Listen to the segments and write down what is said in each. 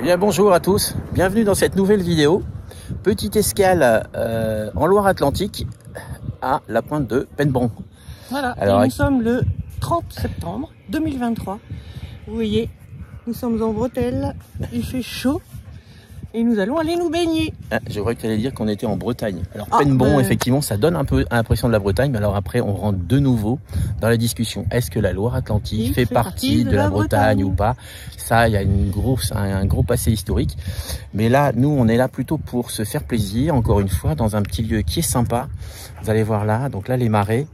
Eh bien, bonjour à tous, bienvenue dans cette nouvelle vidéo. Petite escale en Loire-Atlantique à la pointe de Penbron. Voilà, alors, et nous sommes le 30 septembre 2023. Vous voyez, nous sommes en bretelles, il fait chaud et nous allons aller nous baigner. Ah, je crois que tu allais dire qu'on était en Bretagne. Alors Penbron, effectivement, ça donne un peu l'impression de la Bretagne, mais alors après on rentre de nouveau dans la discussion. Est-ce que la Loire-Atlantique fait partie de la Bretagne ou pas? Ça, il y a un gros passé historique. Mais là, nous, on est là plutôt pour se faire plaisir, encore une fois, dans un petit lieu qui est sympa. Vous allez voir là, donc là les marais.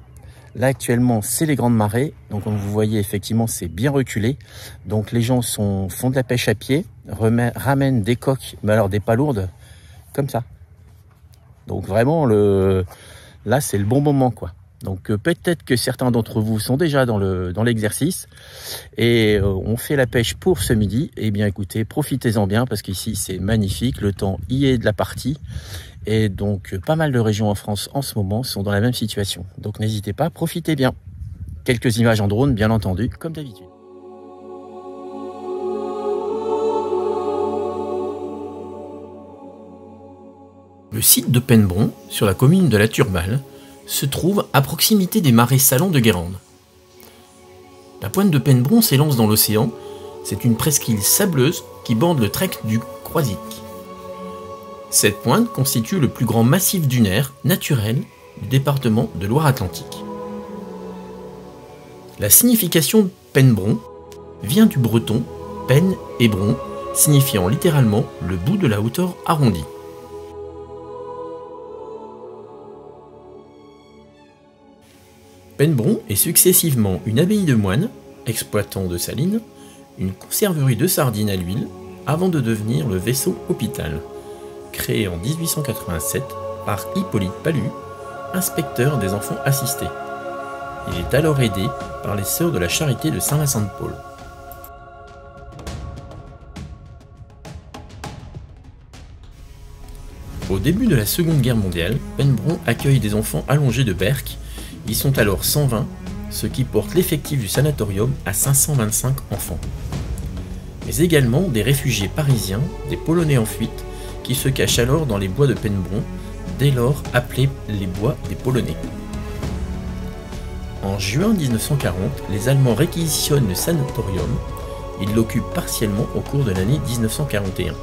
Là actuellement c'est les grandes marées, donc comme vous voyez effectivement c'est bien reculé, donc les gens font de la pêche à pied, ramènent des coques, mais alors des pas lourdes, comme ça. Donc vraiment là c'est le bon moment quoi. Donc peut-être que certains d'entre vous sont déjà dans l'exercice et on fait la pêche pour ce midi. Eh bien écoutez, profitez-en bien parce qu'ici c'est magnifique, le temps y est de la partie. Et donc, pas mal de régions en France en ce moment sont dans la même situation. Donc, n'hésitez pas, profitez bien. Quelques images en drone, bien entendu, comme d'habitude. Le site de Penbron, sur la commune de La Turballe, se trouve à proximité des marais salants de Guérande. La pointe de Penbron s'élance dans l'océan. C'est une presqu'île sableuse qui borde le trek du Croisic. Cette pointe constitue le plus grand massif dunaire naturel du département de Loire-Atlantique. La signification Penbron vient du breton pen et bron, signifiant littéralement le bout de la hauteur arrondie. Penbron est successivement une abbaye de moines, exploitant de salines, une conserverie de sardines à l'huile, avant de devenir le vaisseau hôpital, créé en 1887 par Hippolyte Palu, inspecteur des enfants assistés. Il est alors aidé par les Sœurs de la Charité de Saint-Vincent-de-Paul. Au début de la Seconde Guerre mondiale, Penbron accueille des enfants allongés de Berck. Ils sont alors 120, ce qui porte l'effectif du sanatorium à 525 enfants. Mais également des réfugiés parisiens, des Polonais en fuite, qui se cachent alors dans les bois de Penbron, dès lors appelés les bois des Polonais. En juin 1940, les Allemands réquisitionnent le sanatorium. Ils l'occupent partiellement au cours de l'année 1941.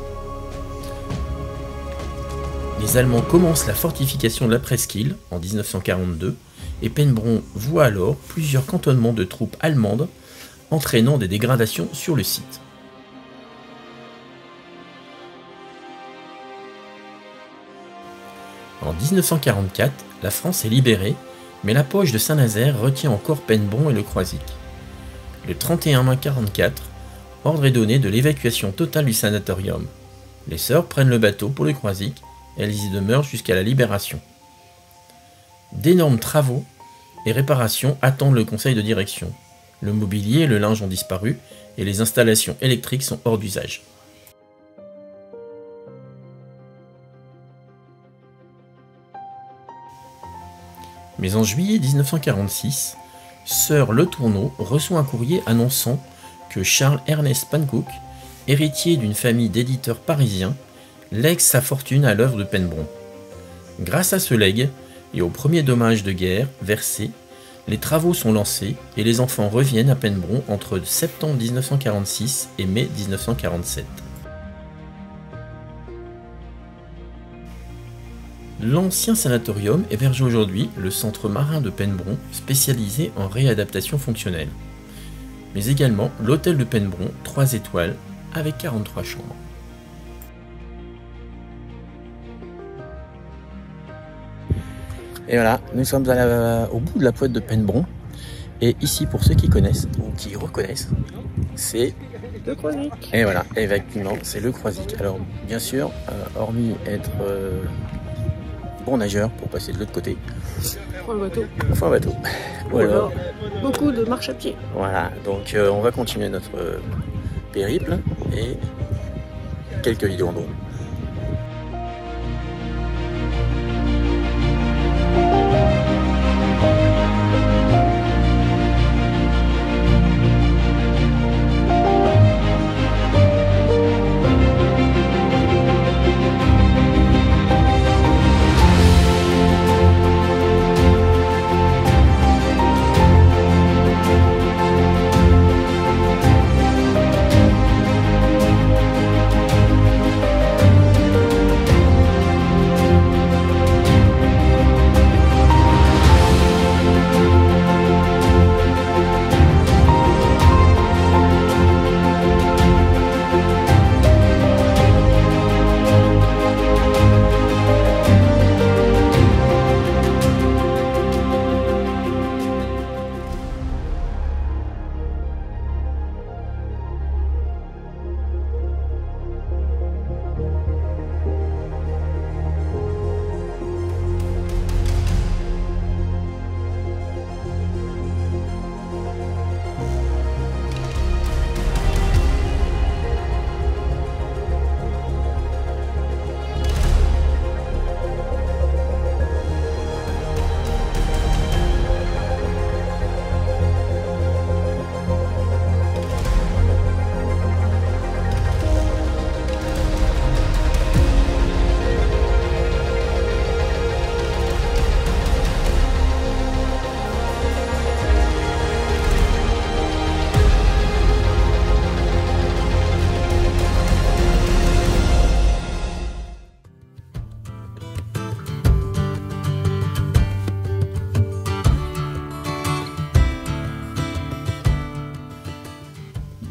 Les Allemands commencent la fortification de la presqu'île en 1942 et Penbron voit alors plusieurs cantonnements de troupes allemandes, entraînant des dégradations sur le site. En 1944, la France est libérée, mais la poche de Saint-Nazaire retient encore Penbron et le Croisic. Le 31 mai 1944, ordre est donné de l'évacuation totale du sanatorium. Les sœurs prennent le bateau pour le Croisic, et elles y demeurent jusqu'à la libération. D'énormes travaux et réparations attendent le conseil de direction. Le mobilier et le linge ont disparu, et les installations électriques sont hors d'usage. Mais en juillet 1946, Sœur Le Tourneau reçoit un courrier annonçant que Charles-Ernest Panckoucke, héritier d'une famille d'éditeurs parisiens, lègue sa fortune à l'œuvre de Penbron. Grâce à ce legs et aux premiers dommages de guerre versés, les travaux sont lancés et les enfants reviennent à Penbron entre septembre 1946 et mai 1947. L'ancien sanatorium héberge aujourd'hui le centre marin de Penbron, spécialisé en réadaptation fonctionnelle, mais également l'hôtel de Penbron, 3 étoiles, avec 43 chambres. Et voilà, nous sommes au bout de la pointe de Penbron, et ici, pour ceux qui connaissent, ou qui reconnaissent, c'est le Croisic. Et voilà, effectivement, c'est le Croisic. Alors, bien sûr, hormis être bon nageur pour passer de l'autre côté. Faut un bateau. Faut un bateau. Ou alors beaucoup de marche à pied. Voilà, donc on va continuer notre périple et quelques vidéos en drone.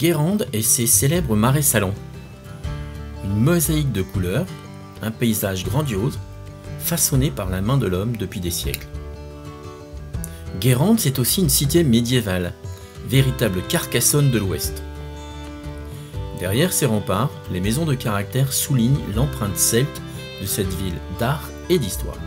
Guérande et ses célèbres marais salants. Une mosaïque de couleurs, un paysage grandiose, façonné par la main de l'homme depuis des siècles. Guérande, c'est aussi une cité médiévale, véritable Carcassonne de l'Ouest. Derrière ces remparts, les maisons de caractère soulignent l'empreinte celte de cette ville d'art et d'histoire.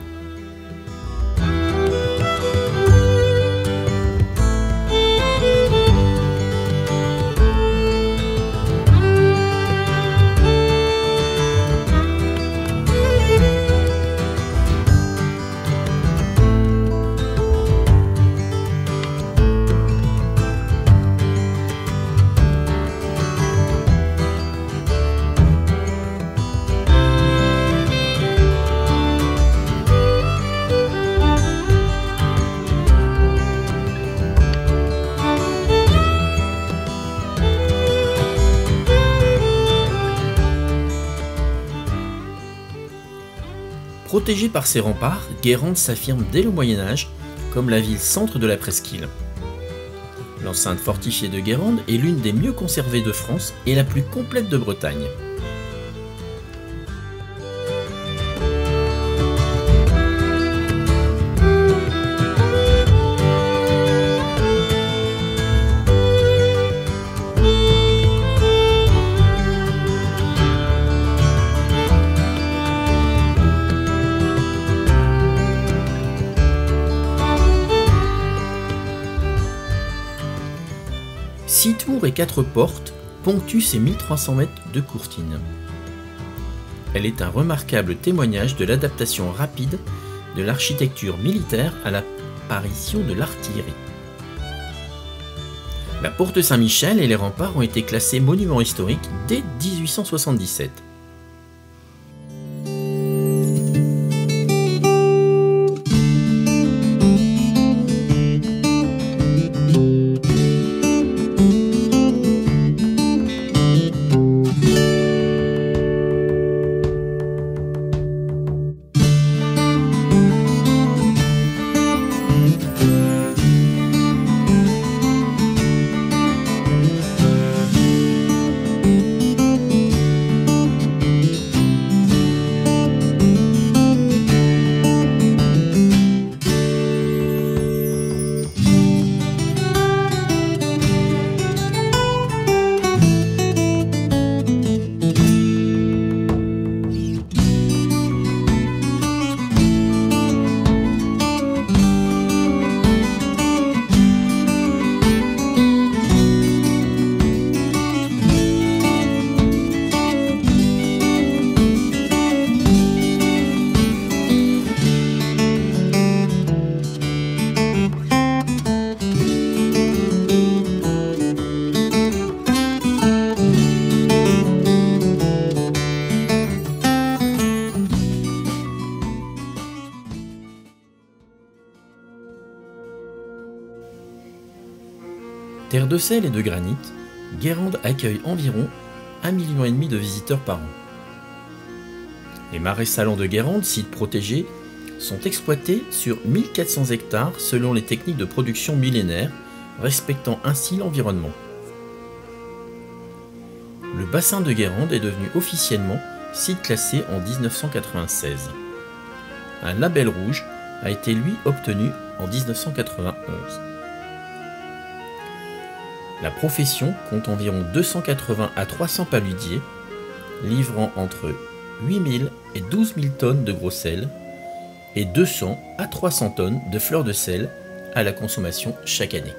Protégée par ses remparts, Guérande s'affirme dès le Moyen-Âge comme la ville-centre de la presqu'île. L'enceinte fortifiée de Guérande est l'une des mieux conservées de France et la plus complète de Bretagne. Six tours et 4 portes ponctuent ces 1300 mètres de courtine. Elle est un remarquable témoignage de l'adaptation rapide de l'architecture militaire à l'apparition de l'artillerie. La porte Saint-Michel et les remparts ont été classés monuments historiques dès 1877. Terre de sel et de granit, Guérande accueille environ 1,5 million de visiteurs par an. Les marais salants de Guérande, site protégé, sont exploités sur 1400 hectares selon les techniques de production millénaires, respectant ainsi l'environnement. Le bassin de Guérande est devenu officiellement site classé en 1996. Un label rouge a été lui obtenu en 1991. La profession compte environ 280 à 300 paludiers, livrant entre 8000 et 12 000 tonnes de gros sel et 200 à 300 tonnes de fleurs de sel à la consommation chaque année.